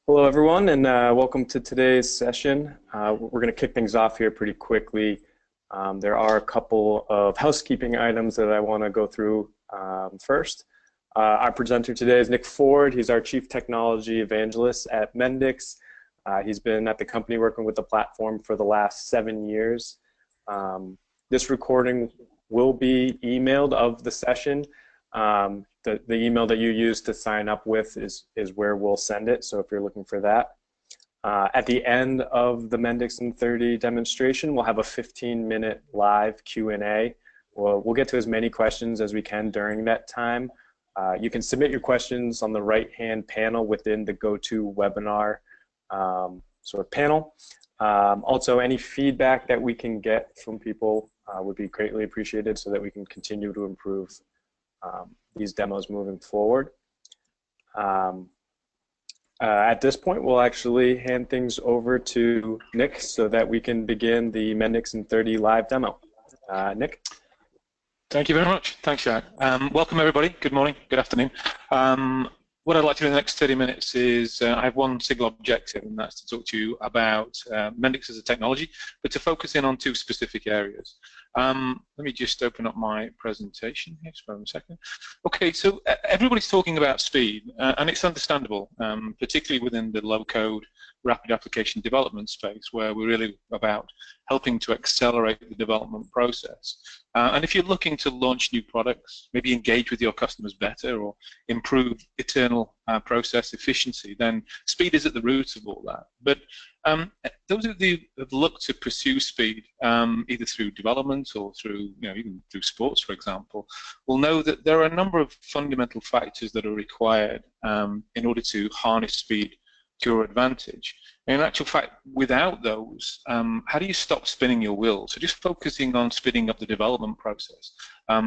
Hello, everyone, and welcome to today's session. We're going to kick things off here pretty quickly. There are a couple of housekeeping items that I want to go through first. Our presenter today is Nick Ford. He's our Chief Technology Evangelist at Mendix. He's been at the company working with the platform for the last 7 years. This recording will be emailed of the session. The email that you use to sign up with is where we'll send it, so if you're looking for that. At the end of the Mendix in 30 demonstration, we'll have a 15-minute live Q&A. We'll get to as many questions as we can during that time. You can submit your questions on the right-hand panel within the GoToWebinar sort of panel. Also, any feedback that we can get from people would be greatly appreciated so that we can continue to improve these demos moving forward. At this point, we'll actually hand things over to Nick so that we can begin the Mendix in 30 live demo. Nick? Thank you very much. Thanks, Jack. Welcome, everybody. Good morning, good afternoon. What I'd like to do in the next 30 minutes is I have one single objective, and that's to talk to you about Mendix as a technology, but to focus in on two specific areas. Let me just open up my presentation here, just for a second. Okay, so everybody's talking about speed, and it's understandable, particularly within the low-code, rapid application development space, where we're really about helping to accelerate the development process. And if you're looking to launch new products, maybe engage with your customers better or improve internal process efficiency, then speed is at the root of all that. But those of you who have looked to pursue speed, either through development or through, even through sports, for example, will know that there are a number of fundamental factors that are required in order to harness speed to your advantage. In actual fact, without those, how do you stop spinning your wheels? So just focusing on speeding up the development process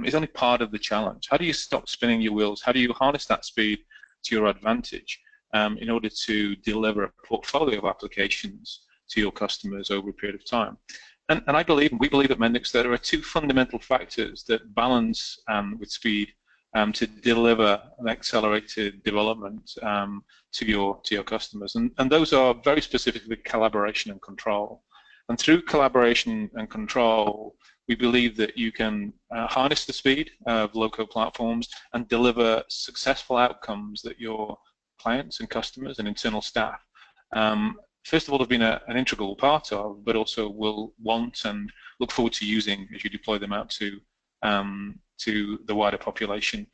is only part of the challenge. How do you stop spinning your wheels? How do you harness that speed to your advantage in order to deliver a portfolio of applications to your customers over a period of time? And I believe, and we believe at Mendix, that there are two fundamental factors that balance with speed to deliver an accelerated development to your customers, and those are very specifically collaboration and control. And through collaboration and control, we believe that you can harness the speed of low-code platforms and deliver successful outcomes that your clients and customers and internal staff, first of all, have been an integral part of, but also will want and look forward to using as you deploy them out to the wider population.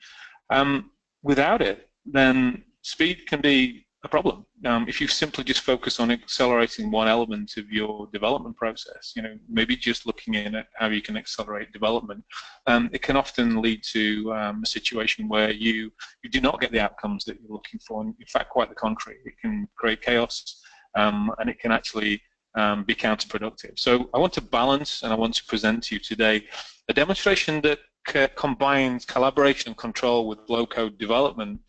Without it, then speed can be a problem. If you simply just focus on accelerating one element of your development process, maybe just looking at how you can accelerate development, it can often lead to a situation where you do not get the outcomes that you're looking for. And in fact, quite the contrary. It can create chaos, and it can actually be counterproductive. So I want to balance, and I want to present to you today a demonstration that combines collaboration and control with low-code development,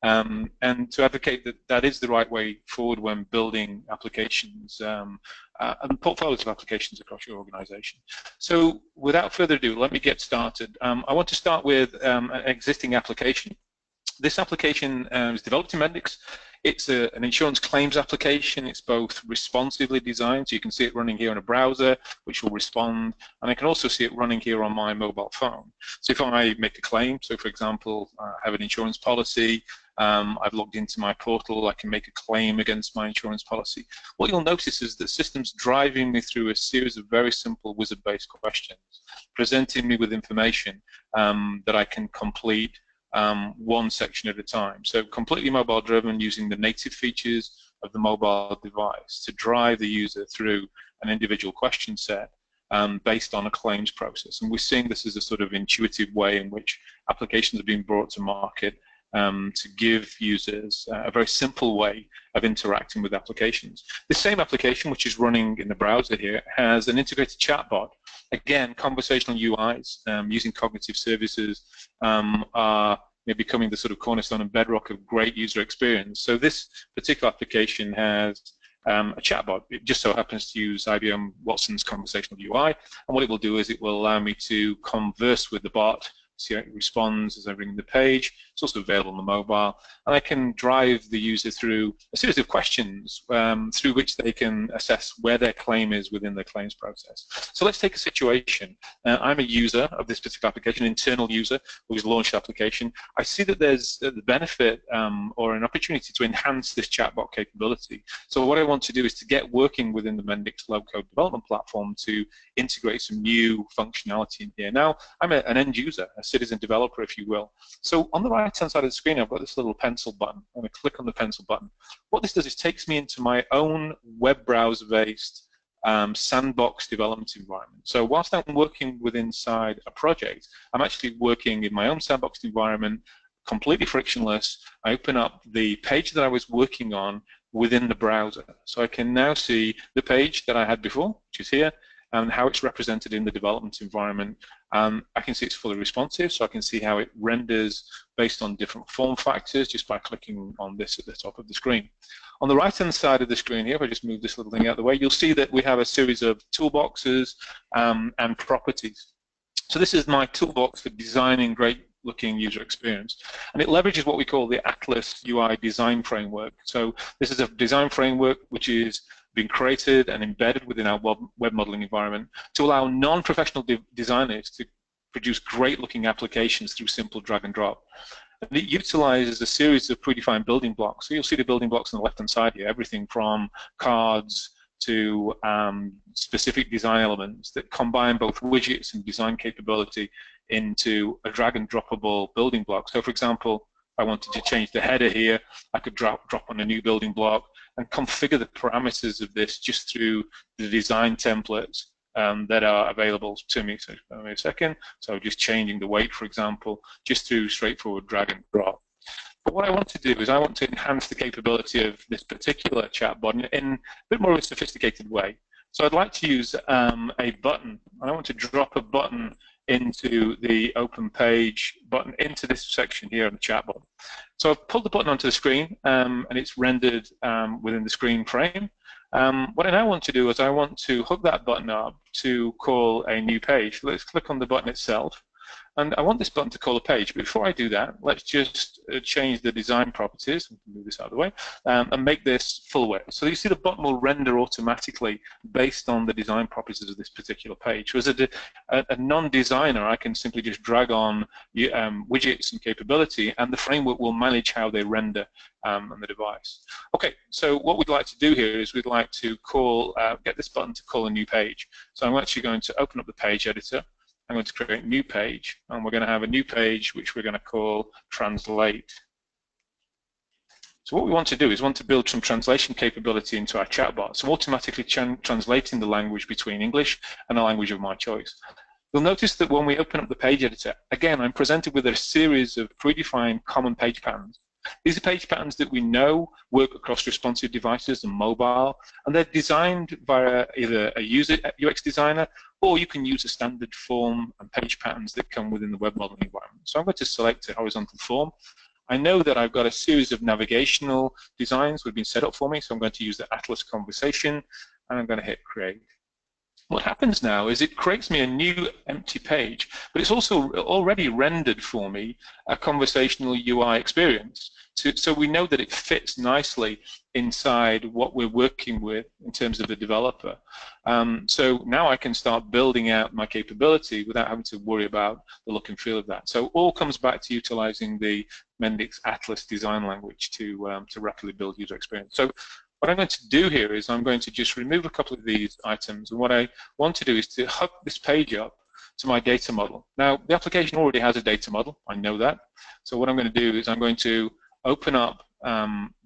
and to advocate that that is the right way forward when building applications and portfolios of applications across your organization. So without further ado, let me get started. I want to start with an existing application. This application is developed in Mendix. It's an insurance claims application. It's both responsively designed, so you can see it running here in a browser, which will respond, and I can also see it running here on my mobile phone. So if I make a claim, so for example, I have an insurance policy, I've logged into my portal, I can make a claim against my insurance policy. What you'll notice is that the system's driving me through a series of very simple wizard-based questions, presenting me with information that I can complete one section at a time. So completely mobile driven, using the native features of the mobile device to drive the user through an individual question set based on a claims process. And we're seeing this as a sort of intuitive way in which applications are being brought to market to give users a very simple way of interacting with applications. The same application, which is running in the browser here, has an integrated chatbot. Again, conversational UIs using cognitive services are becoming the sort of cornerstone and bedrock of great user experience. So this particular application has a chatbot. It just so happens to use IBM Watson's conversational UI, and what it will do is it will allow me to converse with the bot see how it responds as I ring the page. It's also available on the mobile, and I can drive the user through a series of questions through which they can assess where their claim is within the claims process. So let's take a situation. I'm a user of this particular application, an internal user who's launched the application. I see that there's the benefit or an opportunity to enhance this chatbot capability. So what I want to do is to get working within the Mendix low-code development platform to integrate some new functionality in here. Now, I'm an end user, a citizen developer, if you will. So on the right-hand side of the screen, I've got this little pencil button. I'm going to click on the pencil button. What this does is takes me into my own web browser-based sandbox development environment. So whilst I'm working with inside a project, I'm actually working in my own sandbox environment, completely frictionless. I open up the page that I was working on within the browser. So I can now see the page that I had before, which is here, and how it's represented in the development environment. I can see it's fully responsive, so I can see how it renders based on different form factors just by clicking on this at the top of the screen. On the right-hand side of the screen here, if I just move this little thing out of the way, you'll see that we have a series of toolboxes and properties. So this is my toolbox for designing great-looking user experience, and it leverages what we call the Atlas UI design framework. So this is a design framework which is been created and embedded within our web modeling environment to allow non-professional designers to produce great-looking applications through simple drag and drop. And it utilizes a series of predefined building blocks. So you'll see the building blocks on the left-hand side here, everything from cards to specific design elements that combine both widgets and design capability into a drag and droppable building block. So for example, if I wanted to change the header here, I could drop on a new building block and configure the parameters of this just through the design templates that are available to me. So give me a second. So just changing the weight, for example, just through straightforward drag and drop. But what I want to do is I want to enhance the capability of this particular chatbot in a bit more of a sophisticated way. So I'd like to use a button, and I want to drop a button into the open page button into this section here on the chatbot. So I've pulled the button onto the screen and it's rendered within the screen frame. What I now want to do is I want to hook that button up to call a new page. Let's click on the button itself. And I want this button to call a page, but before I do that, let's just change the design properties, move this out of the way, and make this full width. So you see the button will render automatically based on the design properties of this particular page. So as a non-designer, I can simply just drag on widgets and capability, and the framework will manage how they render on the device. Okay, so what we'd like to do here is we'd like to get this button to call a new page. So I'm actually going to open up the page editor. I'm going to create a new page, and we're going to have a new page which we're going to call Translate. So what we want to do is want to build some translation capability into our chatbot, so automatically translating the language between English and a language of my choice. You'll notice that when we open up the page editor, again, I'm presented with a series of predefined common page patterns. These are page patterns that we know work across responsive devices and mobile, and they're designed via either a user UX designer, or you can use a standard form and page patterns that come within the web modeling environment. So I'm going to select a horizontal form. I know that I've got a series of navigational designs that have been set up for me, so I'm going to use the Atlas conversation, and I'm going to hit create. What happens now is it creates me a new empty page, but it's also already rendered for me a conversational UI experience. So we know that it fits nicely inside what we're working with in terms of the developer. So now I can start building out my capability without having to worry about the look and feel of that. So all comes back to utilizing the Mendix Atlas design language to rapidly build user experience. So what I'm going to do here is I'm going to just remove a couple of these items, and what I want to do is to hook this page up to my data model. Now, the application already has a data model, I know that. So what I'm going to do is I'm going to open up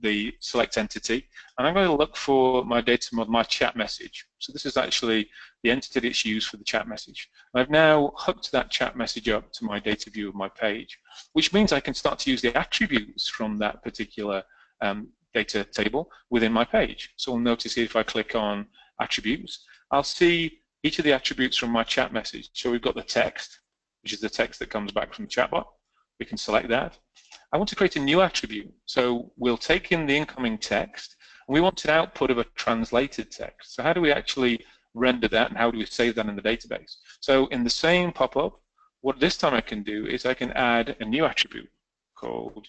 the select entity, and I'm going to look for my data model, my chat message. So this is actually the entity that's used for the chat message. And I've now hooked that chat message up to my data view of my page, which means I can start to use the attributes from that particular data table within my page. So we'll notice here if I click on attributes, I'll see each of the attributes from my chat message. So we've got the text, which is the text that comes back from the chatbot. We can select that. I want to create a new attribute. So we'll take in the incoming text, and we want an output of a translated text. So how do we actually render that, and how do we save that in the database? So in the same pop-up, what this time I can do is I can add a new attribute called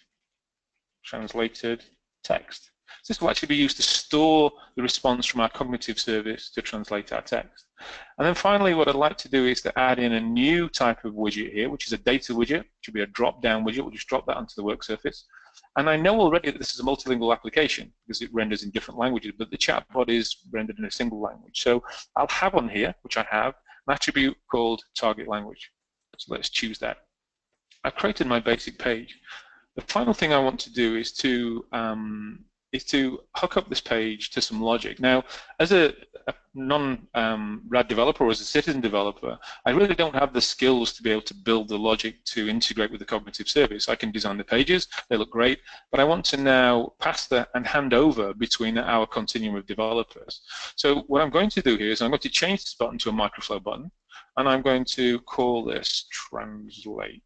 translated text. So this will actually be used to store the response from our cognitive service to translate our text. And then finally, what I'd like to do is to add in a new type of widget here, which is a data widget, which will be a drop-down widget. We'll just drop that onto the work surface. And I know already that this is a multilingual application because it renders in different languages, but the chatbot is rendered in a single language. So I'll have on here, which I have, an attribute called target language. So let's choose that. I've created my basic page. The final thing I want to do is to hook up this page to some logic. Now, as a non-RAD developer or as a citizen developer, I really don't have the skills to be able to build the logic to integrate with the cognitive service. I can design the pages, they look great, but I want to now pass that and hand over between our continuum of developers. So what I'm going to do here is I'm going to change this button to a microflow button, and I'm going to call this translate.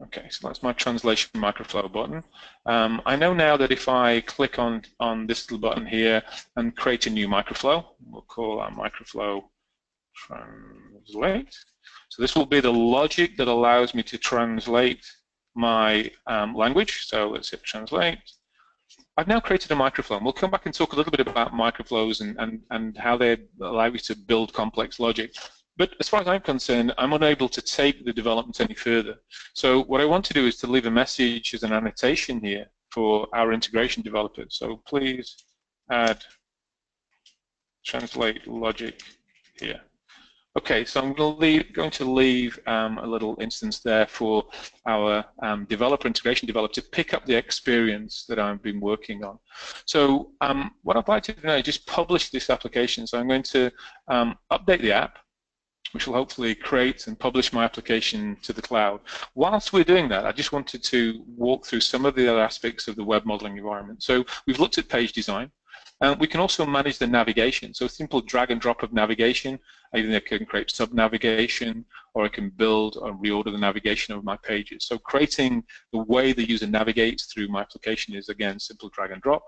Okay, so that's my translation microflow button. I know now that if I click on this little button here and create a new microflow, we'll call our microflow translate. So this will be the logic that allows me to translate my language. So let's hit translate. I've now created a microflow, and we'll come back and talk a little bit about microflows and how they allow you to build complex logic. But as far as I'm concerned, I'm unable to take the development any further. So what I want to do is to leave a message as an annotation here for our integration developers. So please add translate logic here. Okay, so I'm going to leave a little instance there for our integration developer to pick up the experience that I've been working on. So what I'd like to do now is just publish this application. So I'm going to update the app, which will hopefully create and publish my application to the cloud. Whilst we're doing that, I just wanted to walk through some of the other aspects of the web modeling environment. So we've looked at page design. We can also manage the navigation. So a simple drag and drop of navigation. Either I can create sub-navigation, or I can build or reorder the navigation of my pages. So creating the way the user navigates through my application is, again, simple drag and drop.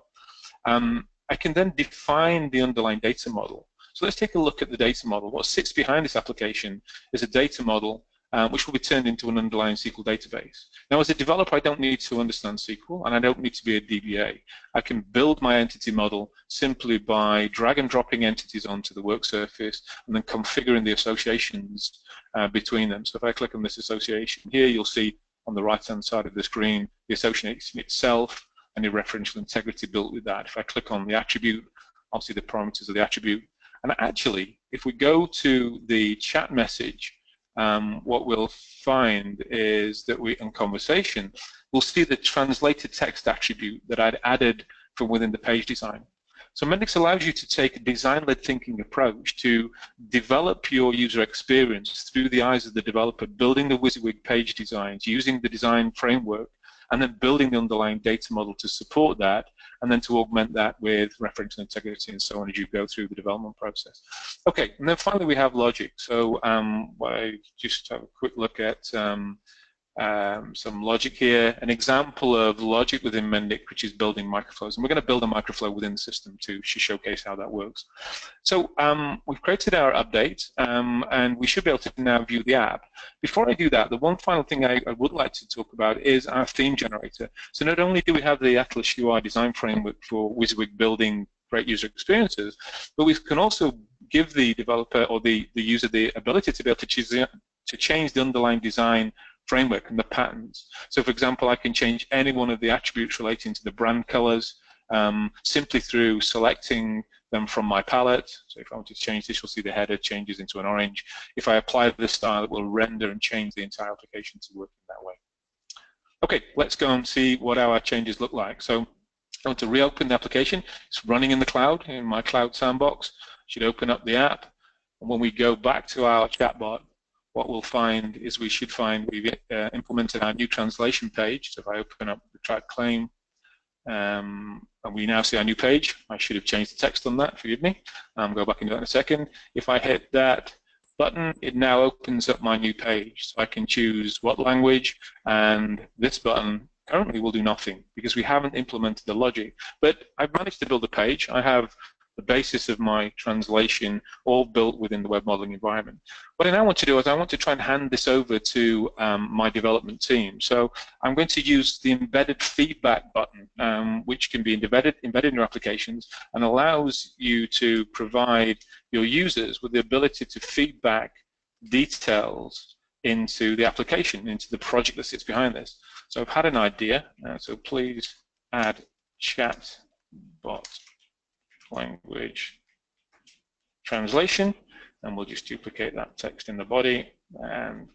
I can then define the underlying data model. So let's take a look at the data model. What sits behind this application is a data model which will be turned into an underlying SQL database. Now, as a developer, I don't need to understand SQL, and I don't need to be a DBA. I can build my entity model simply by drag and dropping entities onto the work surface and then configuring the associations between them. So if I click on this association here, you'll see on the right-hand side of the screen the association itself and the referential integrity built with that. If I click on the attribute, I'll see the parameters of the attribute. And actually, if we go to the chat message, what we'll find is that in conversation, we'll see the translated text attribute that I'd added from within the page design. So Mendix allows you to take a design-led thinking approach to develop your user experience through the eyes of the developer, building the WYSIWYG page designs, using the design framework, and then building the underlying data model to support that, and then to augment that with referential integrity and so on as you go through the development process. Okay, and then finally we have logic. So I just have a quick look at some logic here. An example of logic within Mendix, which is building microflows. And we're going to build a microflow within the system to showcase how that works. So we've created our update, and we should be able to now view the app. Before I do that, the one final thing I would like to talk about is our theme generator. So not only do we have the Atlas UI design framework for WYSIWYG building great user experiences, but we can also give the developer or the user the ability to be able to change the underlying design framework and the patterns. So for example, I can change any one of the attributes relating to the brand colors simply through selecting them from my palette. So if I want to change this, you'll see the header changes into an orange. If I apply this style, it will render and change the entire application to work in that way. Okay, let's go and see what our changes look like. So I want to reopen the application. It's running in the cloud, in my cloud sandbox. Should open up the app. And when we go back to our chatbot, what we'll find is we've implemented our new translation page. So if I open up the track claim, and we now see our new page. I should have changed the text on that, forgive me. Go back into that in a second. If I hit that button, it now opens up my new page. So I can choose what language, and this button currently will do nothing because we haven't implemented the logic. But I've managed to build a page. I have the basis of my translation, all built within the web modeling environment. What I now want to do is I want to try and hand this over to my development team. So I'm going to use the embedded feedback button, which can be embedded in your applications and allows you to provide your users with the ability to feedback details into the application, into the project that sits behind this. So I've had an idea, so please add chatbot language translation, and we'll just duplicate that text in the body. And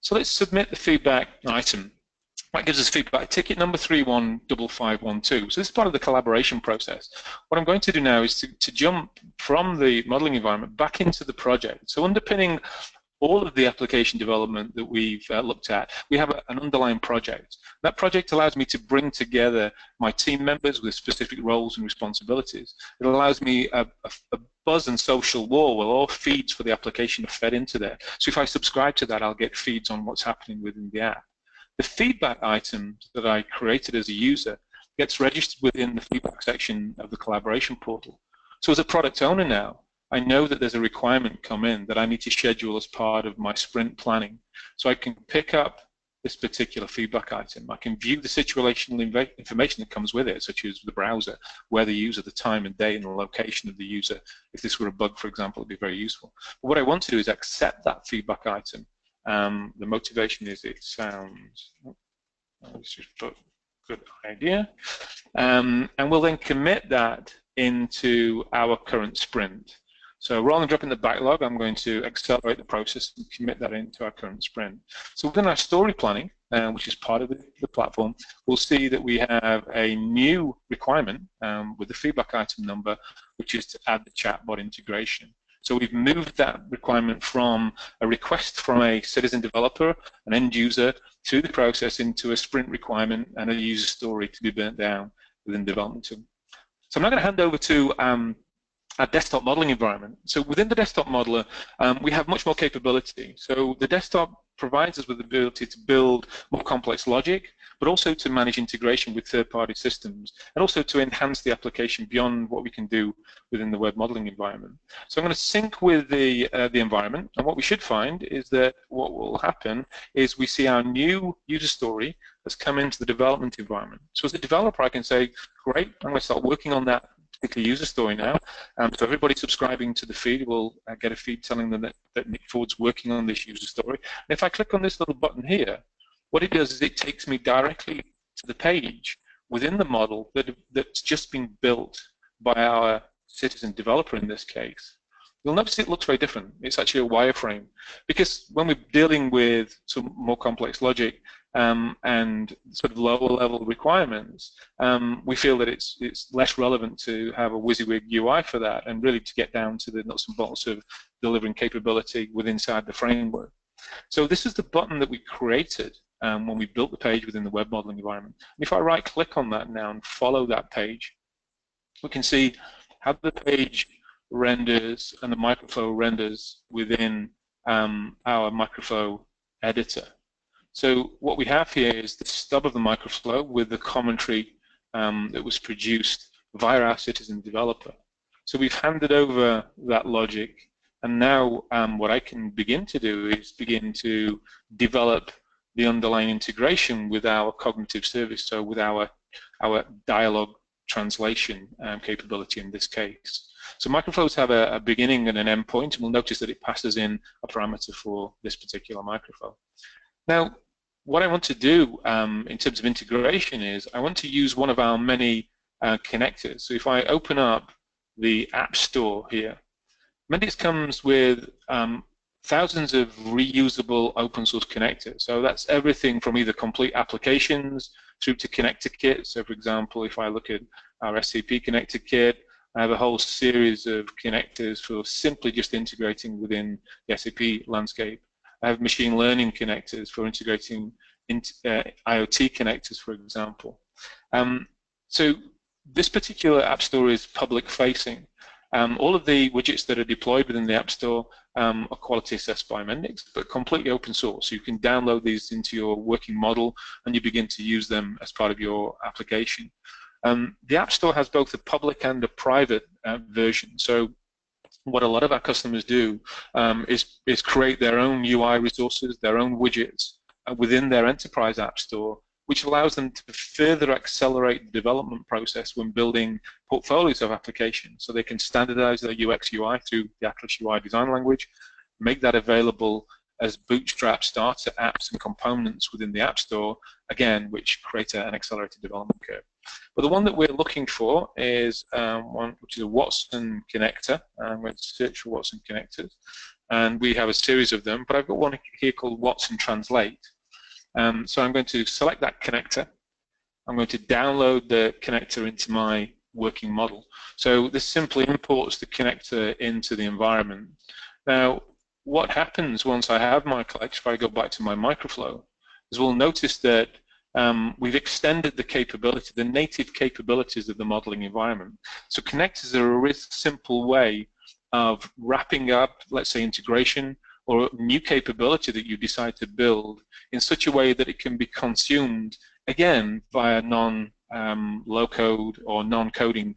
so let's submit the feedback item. That gives us feedback ticket number 315512. So this is part of the collaboration process. What I'm going to do now is to jump from the modeling environment back into the project. So underpinning all of the application development that we've looked at, we have an underlying project. That project allows me to bring together my team members with specific roles and responsibilities. It allows me a buzz and social wall where all feeds for the application are fed into there. So if I subscribe to that, I'll get feeds on what's happening within the app. The feedback item that I created as a user gets registered within the feedback section of the collaboration portal. So as a product owner now, I know that there's a requirement come in that I need to schedule as part of my sprint planning. So I can pick up this particular feedback item. I can view the situational information that comes with it, such as the browser, where the user, the time and day, and the location of the user. If this were a bug, for example, it'd be very useful. But what I want to do is accept that feedback item. The motivation is it sounds, let's just put good idea, and we'll then commit that into our current sprint. So rather than dropping the backlog, I'm going to accelerate the process and commit that into our current sprint. So within our story planning, which is part of the platform, we'll see that we have a new requirement with the feedback item number, which is to add the chatbot integration. So we've moved that requirement from a request from a citizen developer, an end user, through the process into a sprint requirement and a user story to be burnt down within the development tool. So I'm now going to hand over to our desktop modeling environment. So within the desktop modeler, we have much more capability. So the desktop provides us with the ability to build more complex logic, but also to manage integration with third-party systems, and also to enhance the application beyond what we can do within the web modeling environment. So I'm going to sync with the environment, and what we should find is that what will happen is we see our new user story has come into the development environment. So as a developer, I can say, great, I'm going to start working on that particular user story now. So everybody subscribing to the feed will get a feed telling them that Nick Ford's working on this user story. And if I click on this little button here, what it does is it takes me directly to the page within the model that's just been built by our citizen developer in this case. You'll notice it looks very different. It's actually a wireframe, because when we're dealing with some more complex logic and sort of lower level requirements, we feel that it's less relevant to have a WYSIWYG UI for that, and really to get down to the nuts and bolts of delivering capability inside the framework. So this is the button that we created when we built the page within the web modeling environment. And if I right click on that now and follow that page, we can see how the page renders and the microflow renders within our microflow editor. So what we have here is the stub of the microflow with the commentary that was produced via our citizen developer. So we've handed over that logic, and now what I can begin to do is begin to develop the underlying integration with our cognitive service, so with our dialogue translation capability in this case. So microflows have a beginning and an end point, and we'll notice that it passes in a parameter for this particular microflow. Now, what I want to do in terms of integration is I want to use one of our many connectors. So if I open up the App Store here, Mendix comes with thousands of reusable open source connectors. So that's everything from either complete applications through to connector kits. So for example, if I look at our SAP connector kit, I have a whole series of connectors for simply just integrating within the SAP landscape. I have machine learning connectors for integrating into IoT connectors, for example. So this particular App Store is public facing. All of the widgets that are deployed within the App Store are quality assessed by Mendix, but completely open source. So you can download these into your working model and you begin to use them as part of your application. The App Store has both a public and a private version. So what a lot of our customers do is create their own UI resources, their own widgets within their enterprise App Store, which allows them to further accelerate the development process when building portfolios of applications. So they can standardize their UX UI through the Atlas UI design language, make that available as bootstrap starter apps and components within the App Store, again, which create an accelerated development curve. But the one that we're looking for is one which is a Watson connector. I'm going to search for Watson connectors, and we have a series of them, but I've got one here called Watson Translate. So I'm going to select that connector. I'm going to download the connector into my working model. So this simply imports the connector into the environment. Now, what happens once I have my collector, if I go back to my microflow, is we'll notice that we've extended the capability, the native capabilities of the modeling environment. So connectors are a really simple way of wrapping up, let's say, integration or new capability that you decide to build in such a way that it can be consumed, again, via non-low-code or non-coding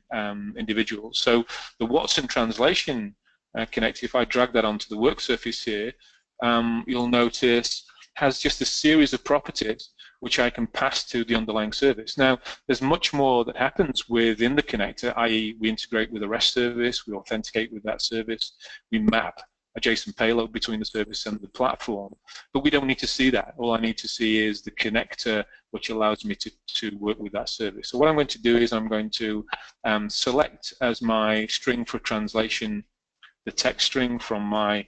individuals. So the Watson translation connector, if I drag that onto the work surface here, you'll notice has just a series of properties which I can pass to the underlying service. Now, there's much more that happens within the connector, i.e. we integrate with a REST service, we authenticate with that service, we map a JSON payload between the service and the platform. But we don't need to see that. All I need to see is the connector, which allows me to work with that service. So what I'm going to do is I'm going to select as my string for translation the text string from my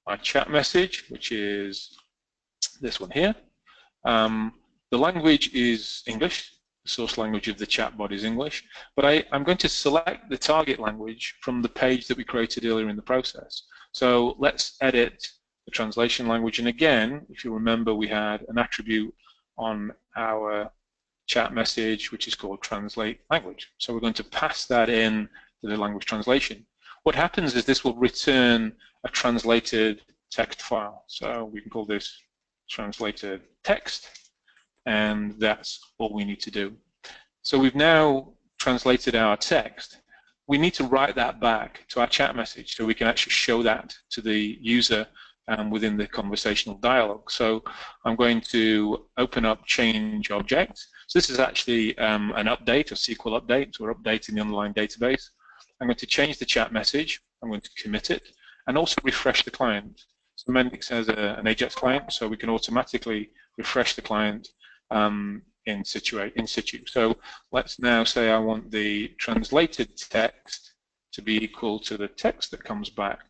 my chat message, which is this one here. The language is English. The source language of the chatbot is English, but I'm going to select the target language from the page that we created earlier in the process. So let's edit the translation language, and again, if you remember, we had an attribute on our chat message which is called translate language. So we're going to pass that in to the language translation. What happens is this will return a translated text file. So we can call this translated text, and that's all we need to do. So we've now translated our text. We need to write that back to our chat message so we can actually show that to the user within the conversational dialogue. So I'm going to open up change object. So this is actually an update, a SQL update. So we're updating the underlying database. I'm going to change the chat message. I'm going to commit it and also refresh the client. So Mendix has an Ajax client, so we can automatically refresh the client in situ. So let's now say I want the translated text to be equal to the text that comes back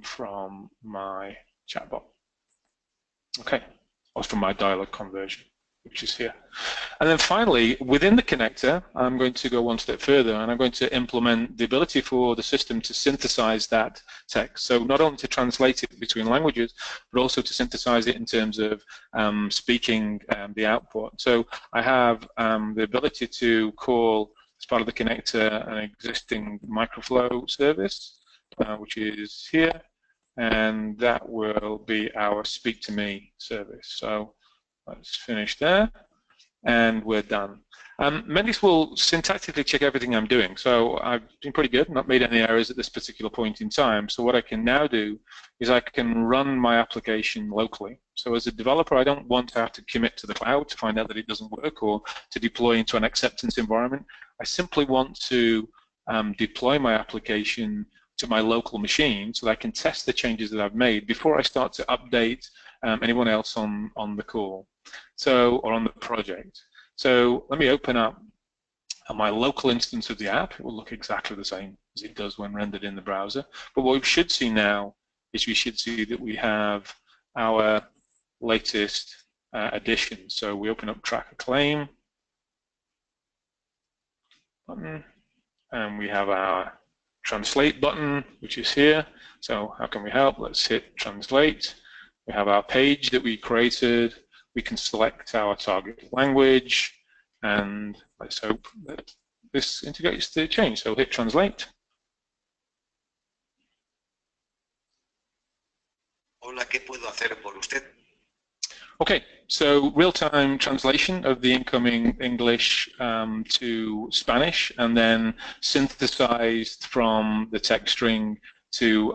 from my chatbot. Okay, or from my dialogue conversion, which is here. And then finally, within the connector, I'm going to go one step further, and I'm going to implement the ability for the system to synthesize that text. So not only to translate it between languages, but also to synthesize it in terms of speaking the output. So I have the ability to call, as part of the connector, an existing microflow service, which is here, and that will be our speak to me service. So let's finish there, and we're done. Mendix will syntactically check everything I'm doing. So I've been pretty good, not made any errors at this particular point in time. So what I can now do is I can run my application locally. So as a developer, I don't want to have to commit to the cloud to find out that it doesn't work or to deploy into an acceptance environment. I simply want to deploy my application to my local machine so that I can test the changes that I've made before I start to update anyone else on the call, so, or on the project. So let me open up my local instance of the app. It will look exactly the same as it does when rendered in the browser. But what we should see now is we should see that we have our latest addition. So we open up track a claim button, and we have our translate button, which is here. So how can we help? Let's hit translate. We have our page that we created. We can select our target language, and let's hope that this integrates the change. So hit translate. Hola, ¿qué puedo hacer por usted? Okay, so real-time translation of the incoming English to Spanish, and then synthesized from the text string to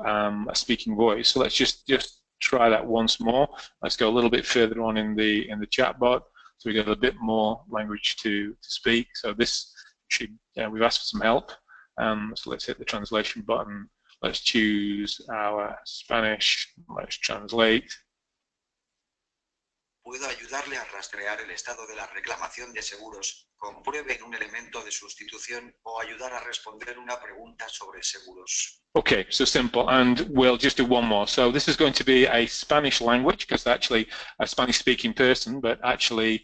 a speaking voice. So let's just try that once more. Let's go a little bit further on in the chat bot, so we get a bit more language to speak. So this should, we've asked for some help. So let's hit the translation button. Let's choose our Spanish. Let's translate. Puedo ayudarle a rastrear el estado de la reclamación de seguros, comprueben un elemento de sustitución o ayudar a responder una pregunta sobre seguros. Okay, so simple, and we'll just do one more. So this is going to be a Spanish language, because actually a Spanish-speaking person, but actually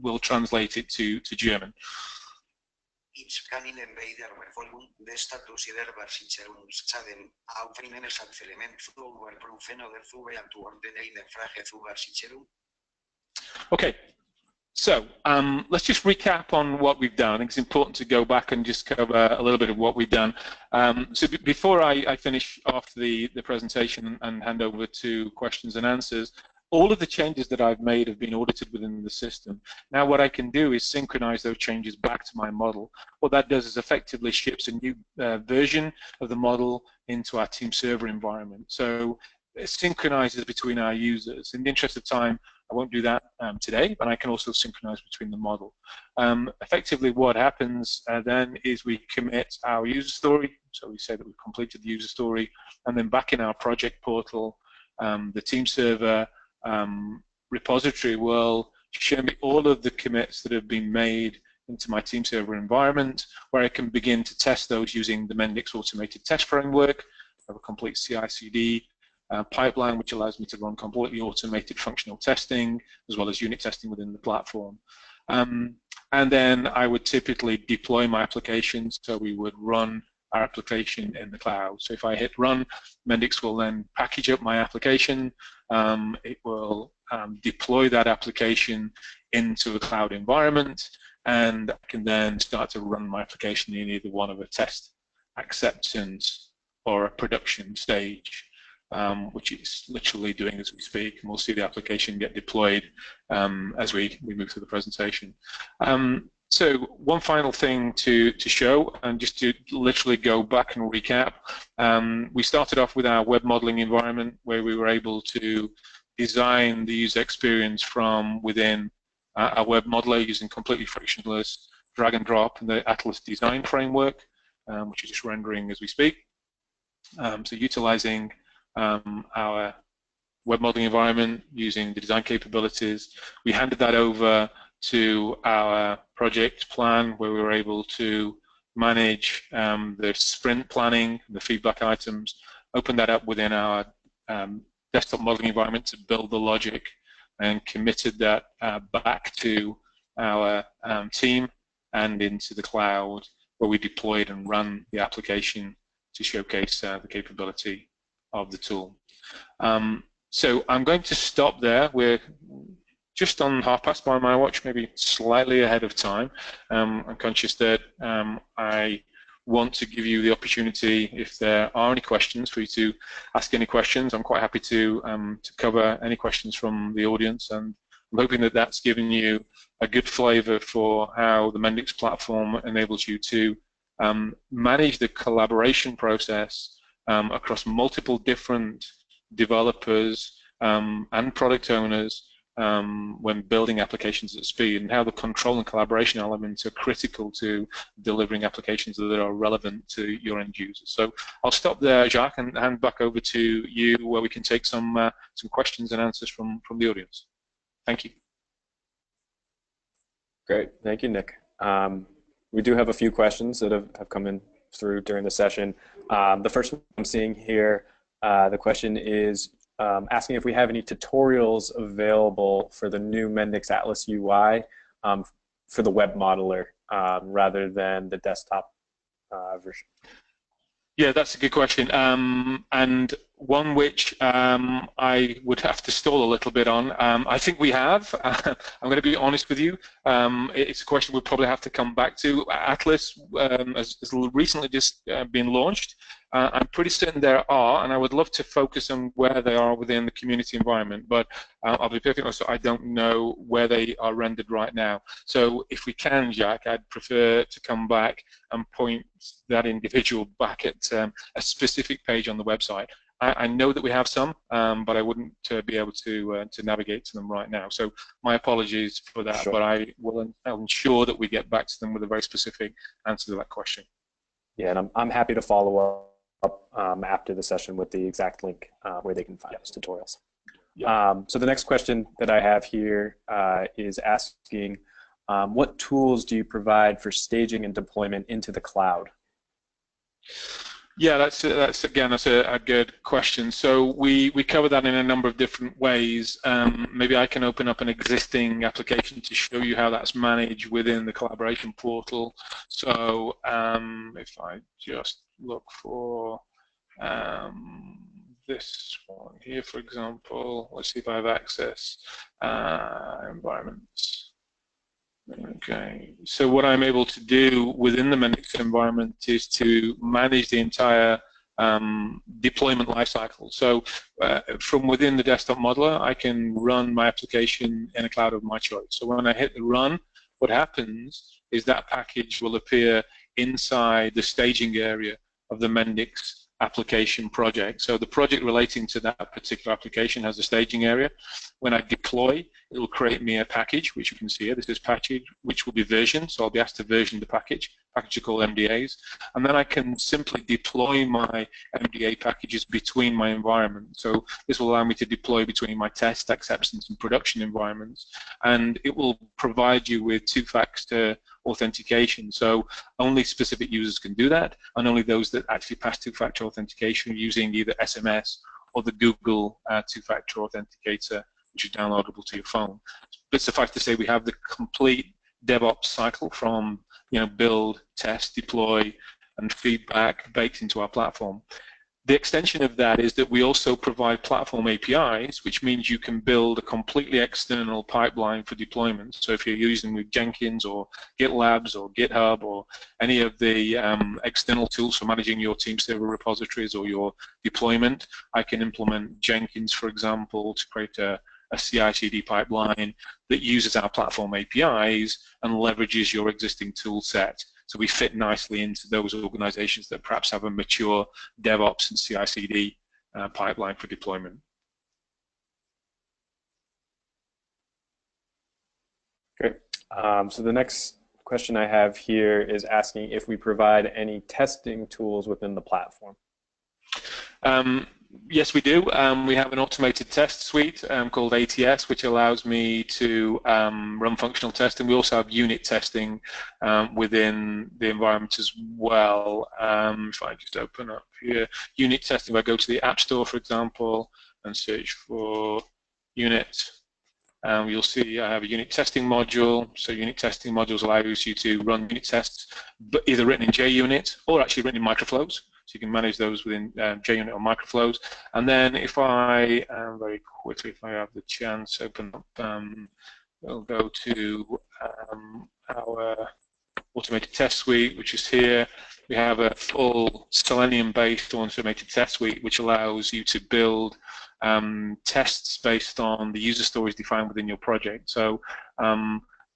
we'll translate it to German. Innscanning invader Erfolgung des Status der Versicherungschaden auf einen Element überprüfen oder zu beantworten eine Frage zur Versicherung. Okay, so let's just recap on what we've done. I think it's important to go back and just cover a little bit of what we've done. So before I finish off the presentation and hand over to questions and answers, all of the changes that I've made have been audited within the system. Now what I can do is synchronize those changes back to my model. What that does is effectively ships a new version of the model into our team server environment. So it synchronizes between our users. In the interest of time, I won't do that today, but I can also synchronize between the model. Effectively what happens then is we commit our user story. So we say that we've completed the user story, and then back in our project portal, the team server repository will show me all of the commits that have been made into my team server environment, where I can begin to test those using the Mendix automated test framework. I have a complete CI/CD pipeline, which allows me to run completely automated functional testing as well as unit testing within the platform. And then I would typically deploy my applications, so we would run our application in the cloud. So if I hit run, Mendix will then package up my application. It will deploy that application into a cloud environment, and I can then start to run my application in either one of a test, acceptance, or a production stage, which it's literally doing as we speak, and we'll see the application get deployed as we move through the presentation. So one final thing to show, and just to literally go back and recap, we started off with our web modeling environment, where we were able to design the user experience from within our web modeler using completely frictionless drag and drop in the Atlas design framework, which is just rendering as we speak. So utilizing our web modeling environment using the design capabilities, we handed that over to our project plan, where we were able to manage the sprint planning, the feedback items, open that up within our desktop modeling environment to build the logic, and committed that back to our team and into the cloud, where we deployed and ran the application to showcase the capability of the tool. So I'm going to stop there. We're just on past by my watch, maybe slightly ahead of time. I'm conscious that I want to give you the opportunity, if there are any questions, for you to ask any questions. I'm quite happy to cover any questions from the audience, and I'm hoping that that's given you a good flavor for how the Mendix platform enables you to manage the collaboration process across multiple different developers and product owners when building applications at speed, and how the control and collaboration elements are critical to delivering applications that are relevant to your end users. So I'll stop there, Jacques, and hand back over to you, where we can take some questions and answers from the audience. Thank you. Great, thank you, Nick. We do have a few questions that have come in through during the session. The first one I'm seeing here, the question is asking if we have any tutorials available for the new Mendix Atlas UI for the web modeler rather than the desktop version. Yeah, that's a good question. And one which I would have to stall a little bit on. I think we have. I'm going to be honest with you. It's a question we'll probably have to come back to. Atlas has recently just been launched. I'm pretty certain there are, and I would love to focus on where they are within the community environment, but I'll be perfectly honest, I don't know where they are rendered right now. So if we can, Jack, I'd prefer to come back and point that individual back at a specific page on the website. I know that we have some, but I wouldn't be able to navigate to them right now. So my apologies for that, sure. But I'll ensure that we get back to them with a very specific answer to that question. Yeah, and I'm happy to follow up after the session with the exact link where they can find those tutorials. Yeah. So the next question that I have here is asking, what tools do you provide for staging and deployment into the cloud? Yeah, that's a good question. So we cover that in a number of different ways. Maybe I can open up an existing application to show you how that's managed within the collaboration portal. So if I just look for this one here, for example, let's see if I have access environments. Okay, so what I'm able to do within the Mendix environment is to manage the entire deployment lifecycle. So from within the desktop modeler, I can run my application in a cloud of my choice. So when I hit the run, what happens is that package will appear inside the staging area of the Mendix application project. So the project relating to that particular application has a staging area. When I deploy, it will create me a package, which you can see here. This is package, which will be versioned. So I'll be asked to version the package. Packages are called MDAs. And then I can simply deploy my MDA packages between my environments. So this will allow me to deploy between my test, acceptance, and production environments. And it will provide you with two-factor authentication. So only specific users can do that, and only those that actually pass two-factor authentication using either SMS or the Google two-factor authenticator, which is downloadable to your phone. But suffice to say, we have the complete DevOps cycle from build, test, deploy, and feedback baked into our platform. The extension of that is that we also provide platform APIs, which means you can build a completely external pipeline for deployment. So if you're using with Jenkins or GitLabs or GitHub or any of the external tools for managing your team server repositories or your deployment, I can implement Jenkins, for example, to create a CI/CD pipeline that uses our platform APIs and leverages your existing tool set. So we fit nicely into those organizations that perhaps have a mature DevOps and CI/CD pipeline for deployment. Great. So the next question I have here is asking if we provide any testing tools within the platform. Yes, we do. We have an automated test suite called ATS, which allows me to run functional testing. We also have unit testing within the environment as well. If I just open up here, unit testing, if I go to the App Store, for example, and search for unit, you'll see I have a unit testing module. So unit testing modules allows you to run unit tests, but either written in JUnit or actually written in microflows. So you can manage those within JUnit or microflows. And then if I, very quickly, if I have the chance, open up, we'll go to our automated test suite, which is here. We have a full Selenium-based automated test suite, which allows you to build tests based on the user stories defined within your project. So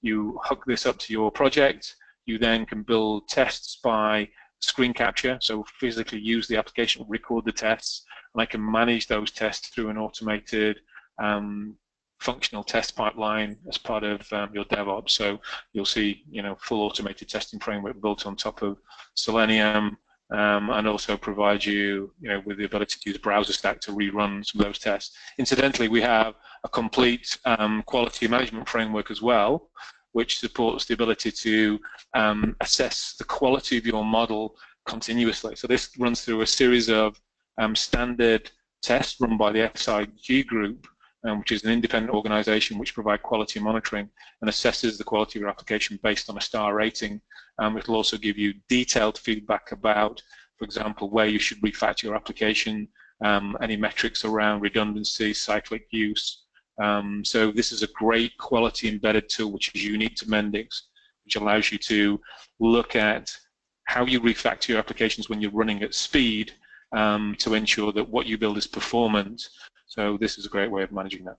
you hook this up to your project. You then can build tests by screen capture, so physically use the application, record the tests, and I can manage those tests through an automated functional test pipeline as part of your DevOps. So you'll see, full automated testing framework built on top of Selenium, and also provide you, with the ability to use browser stack to rerun some of those tests. Incidentally, we have a complete quality management framework as well, which supports the ability to assess the quality of your model continuously. So this runs through a series of standard tests run by the SIG group, which is an independent organization which provide quality monitoring and assesses the quality of your application based on a star rating. It will also give you detailed feedback about, for example, where you should refactor your application, any metrics around redundancy, cyclic use. So this is a great quality embedded tool which is unique to Mendix, which allows you to look at how you refactor your applications when you're running at speed to ensure that what you build is performant. So this is a great way of managing that.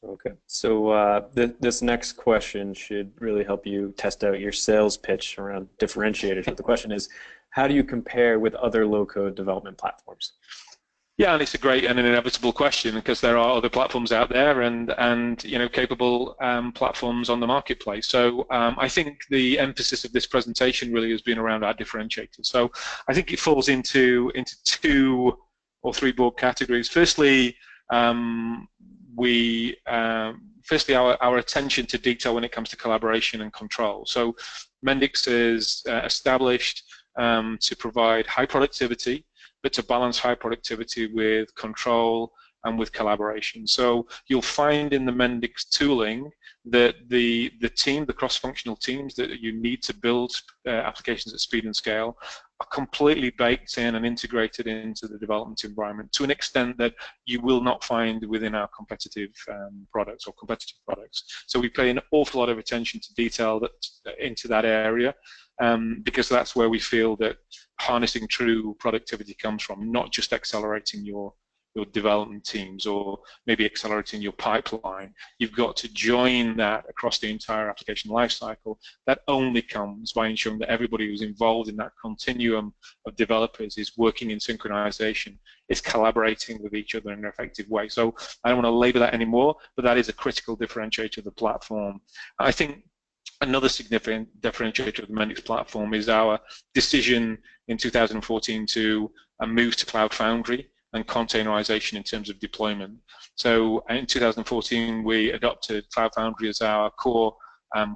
Okay, so this next question should really help you test out your sales pitch around differentiators. But the question is, how do you compare with other low-code development platforms? Yeah, and it's a great and an inevitable question because there are other platforms out there and capable platforms on the marketplace. So I think the emphasis of this presentation really has been around our differentiators. So I think it falls into 2 or 3 broad categories. Firstly, our attention to detail when it comes to collaboration and control. So Mendix is established to provide high productivity, but to balance high productivity with control and with collaboration. So you'll find in the Mendix tooling that the cross-functional teams that you need to build applications at speed and scale are completely baked in and integrated into the development environment to an extent that you will not find within our competitive products or competitive products. So we pay an awful lot of attention to detail into that area because that's where we feel that harnessing true productivity comes from, not just accelerating your development teams or maybe accelerating your pipeline. You've got to join that across the entire application lifecycle. That only comes by ensuring that everybody who's involved in that continuum of developers is working in synchronization, is collaborating with each other in an effective way. So I don't want to labor that anymore, but that is a critical differentiator of the platform. I think another significant differentiator of the Mendix platform is our decision in 2014 to move to Cloud Foundry and containerization in terms of deployment. So in 2014, we adopted Cloud Foundry as our core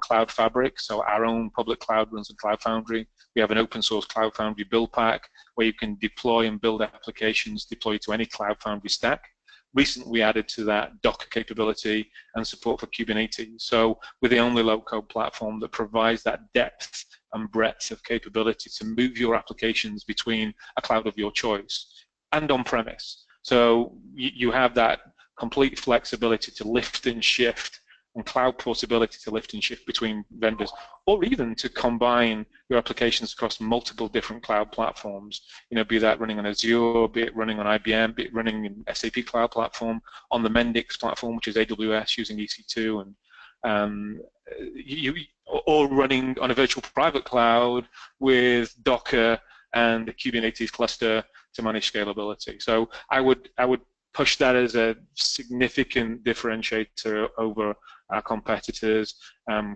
cloud fabric. So our own public cloud runs on Cloud Foundry. We have an open source Cloud Foundry build pack where you can deploy and build applications deployed to any Cloud Foundry stack. Recently, we added to that Docker capability and support for Kubernetes. So we're the only low-code platform that provides that depth and breadth of capability to move your applications between a cloud of your choice and on-premise. So you have that complete flexibility to lift and shift and cloud portability to lift and shift between vendors, or even to combine your applications across multiple different cloud platforms, be that running on Azure, be it running on IBM, be it running in SAP Cloud Platform, on the Mendix platform, which is AWS using EC2, and or running on a virtual private cloud with Docker and the Kubernetes cluster to manage scalability. So I would push that as a significant differentiator over our competitors.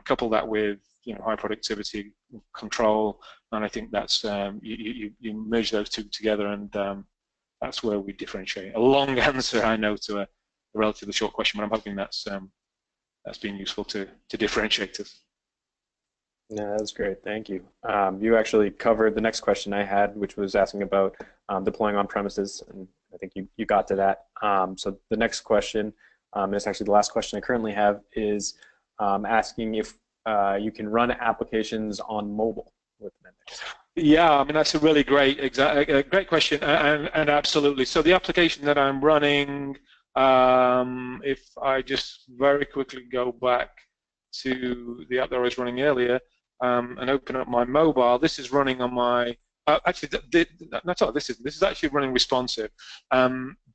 Couple that with high productivity control, and I think that's you merge those two together, and that's where we differentiate. A long answer, I know, to a relatively short question, but I'm hoping that's been useful to differentiate us. No, that's great. Thank you. You actually covered the next question I had, which was asking about deploying on premises, and I think you got to that. So the next question, and it's actually the last question I currently have, is asking if you can run applications on mobile with Mendix. Yeah, I mean that's a really great question, and absolutely. So the application that I'm running, if I just very quickly go back to the app that I was running earlier and open up my mobile, this is running on my. Actually, this is actually running responsive,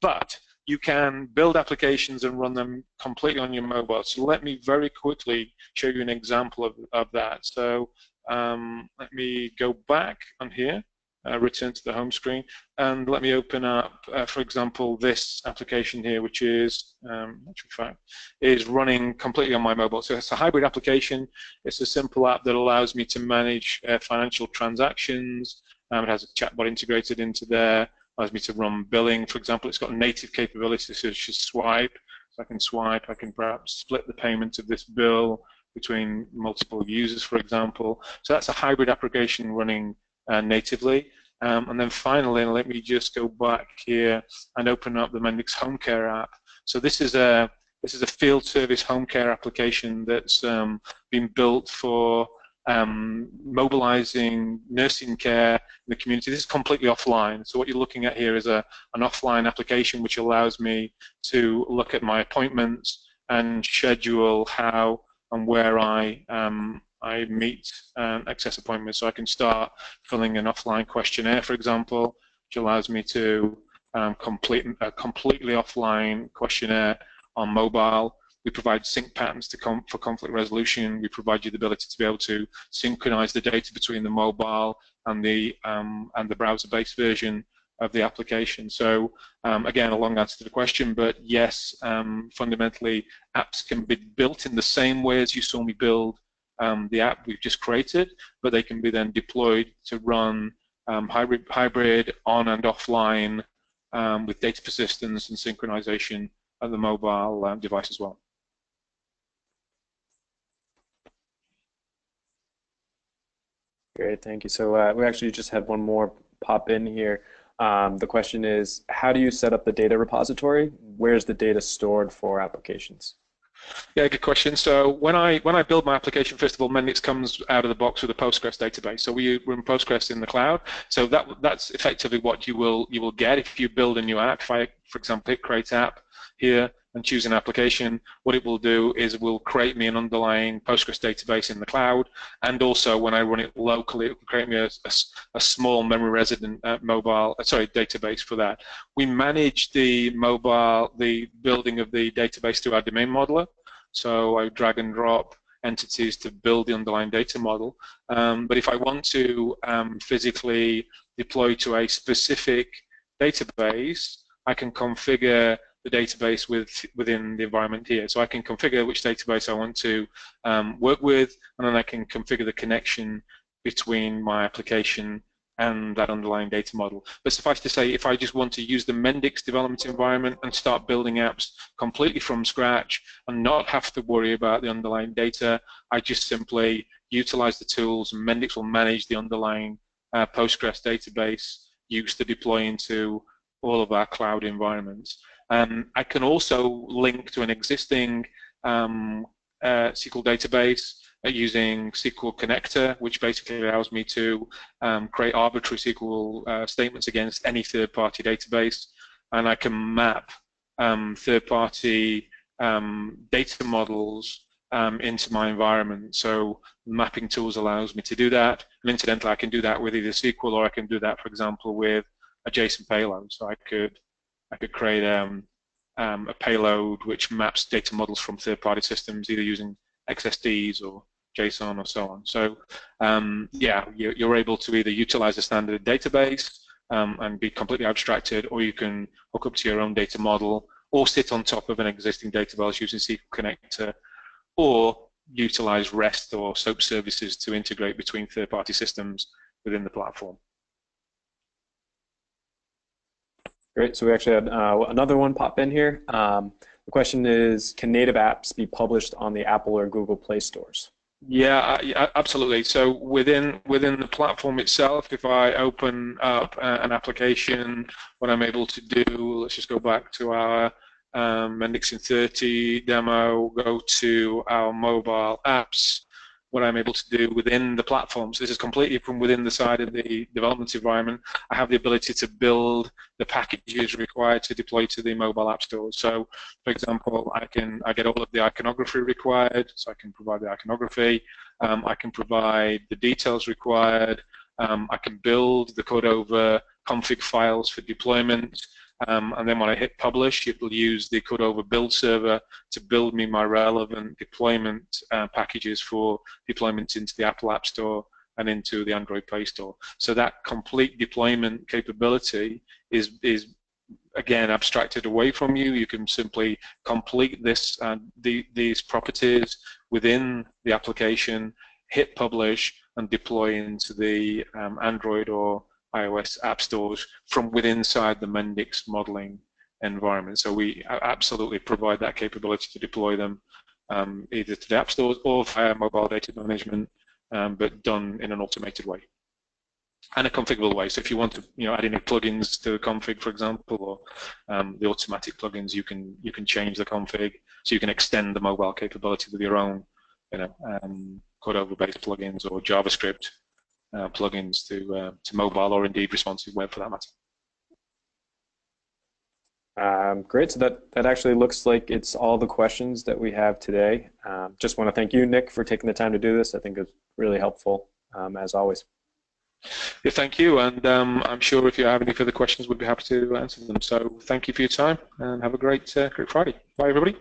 but you can build applications and run them completely on your mobile. So let me very quickly show you an example of that. So let me go back on here, return to the home screen, and let me open up, for example, this application here, which is is running completely on my mobile. So it's a hybrid application. It's a simple app that allows me to manage financial transactions. It has a chatbot integrated into there. Allows me to run billing, for example. It's got native capabilities such as swipe. So I can swipe. I can perhaps split the payment of this bill between multiple users, for example. So that's a hybrid application running natively. And then finally, let me just go back here and open up the Mendix Home Care app. So this is a field service home care application that's been built for mobilizing nursing care in the community. This is completely offline. So what you're looking at here is an offline application which allows me to look at my appointments and schedule how and where I meet access appointments. So I can start filling an offline questionnaire, for example, which allows me to complete a completely offline questionnaire on mobile. We provide sync patterns for conflict resolution. We provide you the ability to be able to synchronize the data between the mobile and the browser-based version of the application. So again, a long answer to the question, but yes, fundamentally, apps can be built in the same way as you saw me build the app we've just created, but they can be then deployed to run hybrid on and offline with data persistence and synchronization of the mobile device as well. Great, thank you. So we actually just had one more pop in here. The question is, how do you set up the data repository? Where's the data stored for applications? Yeah, good question. So when I build my application, first of all, Mendix comes out of the box with a Postgres database. So we run Postgres in the cloud. So that's effectively what you will get if you build a new app. If I, for example, hit Create App here and choose an application, what it will do is it will create me an underlying Postgres database in the cloud, and also when I run it locally, it will create me a small memory resident database for that. We manage the building of the database through our domain modeler. So I drag and drop entities to build the underlying data model. But if I want to physically deploy to a specific database, I can configure the database within the environment here. So I can configure which database I want to work with, and then I can configure the connection between my application and that underlying data model. But suffice to say, if I just want to use the Mendix development environment and start building apps completely from scratch and not have to worry about the underlying data, I just simply utilize the tools, and Mendix will manage the underlying Postgres database used to deploy into all of our cloud environments. I can also link to an existing SQL database using SQL connector, which basically allows me to create arbitrary SQL statements against any third-party database, and I can map third-party data models into my environment. So mapping tools allows me to do that, and incidentally, I can do that with either SQL, or I can do that, for example, with a JSON payload. So I could create a payload which maps data models from third-party systems, either using XSDs or JSON or so on. So yeah, you're able to either utilize a standard database and be completely abstracted, or you can hook up to your own data model, or sit on top of an existing database using SQL connector, or utilize REST or SOAP services to integrate between third-party systems within the platform. Great, so we actually had another one pop in here. The question is, can native apps be published on the Apple or Google Play stores? Yeah, absolutely. So within the platform itself, if I open up an application, what I'm able to do, let's just go back to our Mendix in 30 demo, go to our mobile apps. What I'm able to do within the platform, so this is completely from within the side of the development environment, I have the ability to build the packages required to deploy to the mobile app stores. So, for example, I get all of the iconography required, so I can provide the iconography. I can provide the details required. I can build the cutover config files for deployment. And then when I hit publish, it will use the cutover build server to build me my relevant deployment packages for deployment into the Apple App Store and into the Android Play Store. So that complete deployment capability is again abstracted away from you. You can simply complete this these properties within the application, hit publish, and deploy into the Android or iOS app stores from within inside the Mendix modeling environment. So we absolutely provide that capability to deploy them either to the app stores or via mobile data management, but done in an automated way and a configurable way. So if you want to, add any plugins to the config, for example, or the automatic plugins, you can change the config, so you can extend the mobile capability with your own, cutover-based plugins or JavaScript plugins to mobile or indeed responsive web for that matter. Great. So that actually looks like it's all the questions that we have today. Just want to thank you, Nick, for taking the time to do this. I think it's really helpful, as always. Yeah, thank you. And I'm sure if you have any further questions, we'd be happy to answer them. So thank you for your time and have a great Friday. Bye, everybody.